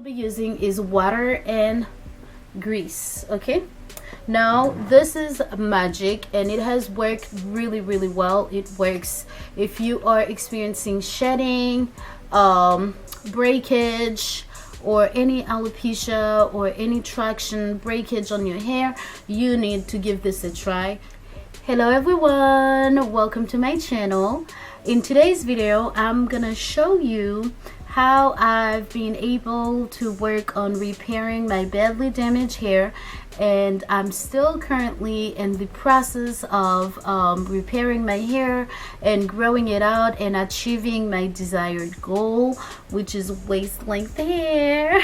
Be using is water and grease. Okay, now this is magic and it has worked really well. It works if you are experiencing shedding, breakage, or any alopecia or any traction breakage on your hair. You need to give this a try. Hello everyone, welcome to my channel. In today's video I'm gonna show you how I've been able to work on repairing my badly damaged hair, and I'm still currently in the process of repairing my hair and growing it out and achieving my desired goal, which is waist length hair.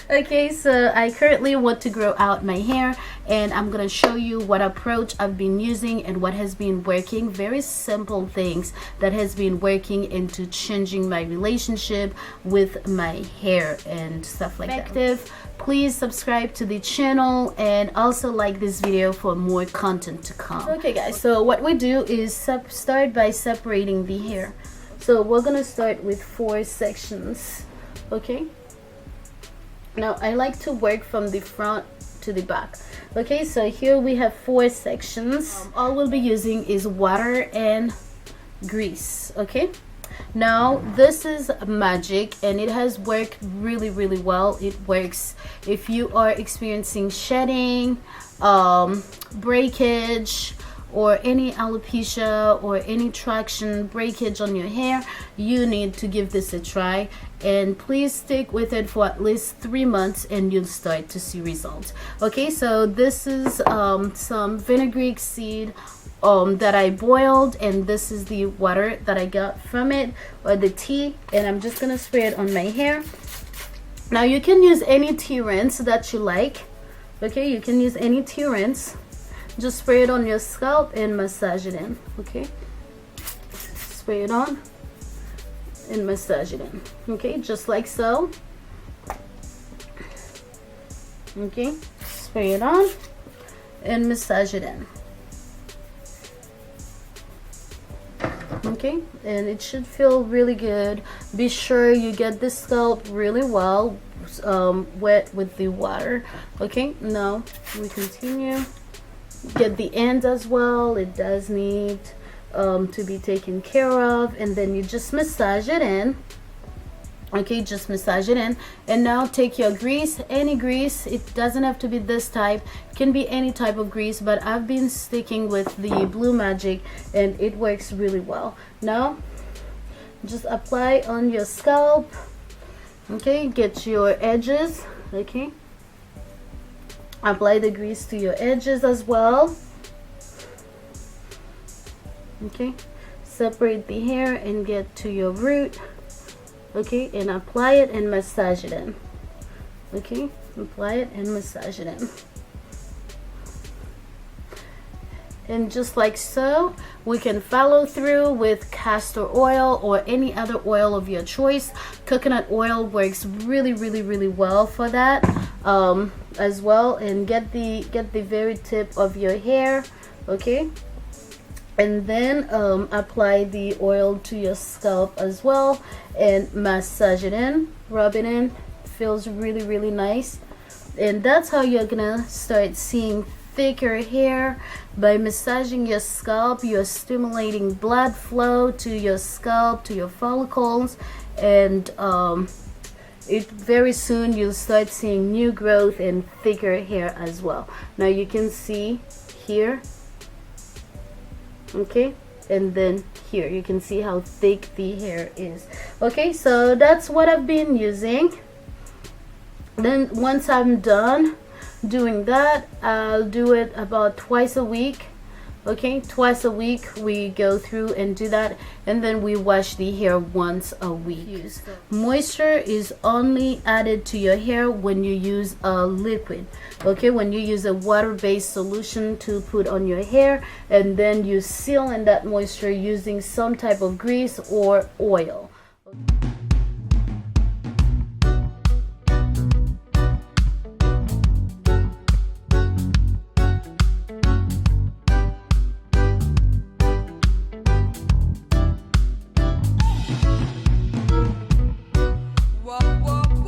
Okay, so I currently want to grow out my hair, and I'm gonna show you what approach I've been using and what has been working. Very simple things that has been working into changing my relationship with my hair and stuff like that. Please subscribe to the channel and also like this video for more content to come. Okay guys, so what we do is start by separating the hair. So we're gonna start with 4 sections. Okay, now I like to work from the front to the back. Okay, so here we have 4 sections. All we'll be using is water and grease. Okay, now this is magic and it has worked really well. It works if you are experiencing shedding, breakage, or any alopecia or any traction breakage on your hair. You need to give this a try, and please stick with it for at least 3 months and you'll start to see results. Okay, so this is some fenugreek seed that I boiled, and this is the water that I got from it, or the tea, and I'm just gonna spray it on my hair. Now you can use any tea rinse that you like. Okay, you can use any tea rinse. Just spray it on your scalp and massage it in. Okay, spray it on and massage it in. Okay, just like so. Okay, spray it on and massage it in. Okay, and it should feel really good. Be sure you get the scalp really well wet with the water. Okay, now we continue. Get the ends as well. It does need to be taken care of, and then you just massage it in. Okay, just massage it in. And now take your grease, any grease. It doesn't have to be this type, it can be any type of grease, but I've been sticking with the Blue Magic and it works really well. Now just apply on your scalp. Okay, get your edges. Okay, apply the grease to your edges as well. Okay, separate the hair and get to your root. Okay, and apply it and massage it in. Okay, apply it and massage it in. And just like so, we can follow through with castor oil or any other oil of your choice. Coconut oil works really well for that as well. And get the very tip of your hair. Okay, and then apply the oil to your scalp as well and massage it in, rub it in. Feels really nice, and that's how you're gonna start seeing thicker hair. By massaging your scalp, you're stimulating blood flow to your scalp, to your follicles, and very soon you'll start seeing new growth and thicker hair as well. Now you can see here, okay, and then here you can see how thick the hair is. Okay, so that's what I've been using. Then once I'm done doing that, I'll do it about twice a week. Okay, twice a week we go through and do that, and then we wash the hair once a week. Moisture is only added to your hair when you use a liquid. Okay, when you use a water-based solution to put on your hair, and then you seal in that moisture using some type of grease or oil. Whoa, whoa.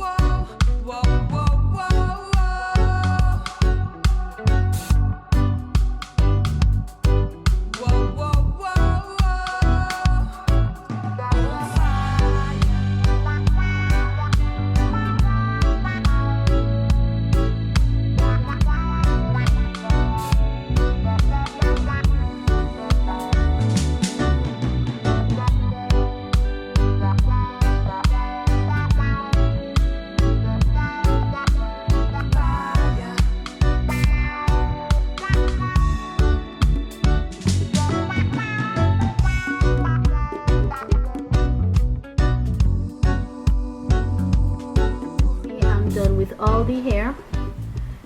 I'm done with all the hair.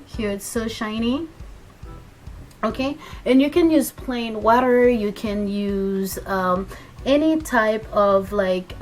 Here it's so shiny. Okay, and you can use plain water, you can use any type of like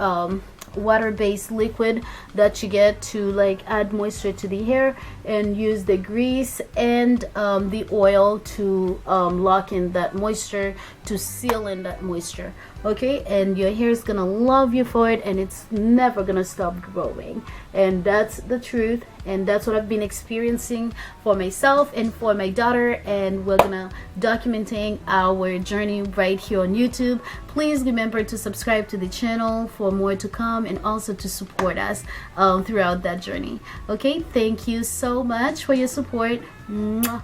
water-based liquid that you get to like add moisture to the hair, and use the grease and the oil to lock in that moisture, to seal in that moisture. Okay, and your hair is gonna love you for it, and it's never gonna stop growing. And that's the truth, and that's what I've been experiencing for myself and for my daughter, and we're gonna documenting our journey right here on YouTube. Please remember to subscribe to the channel for more to come, and also to support us throughout that journey. Okay, thank you so much for your support. Mwah.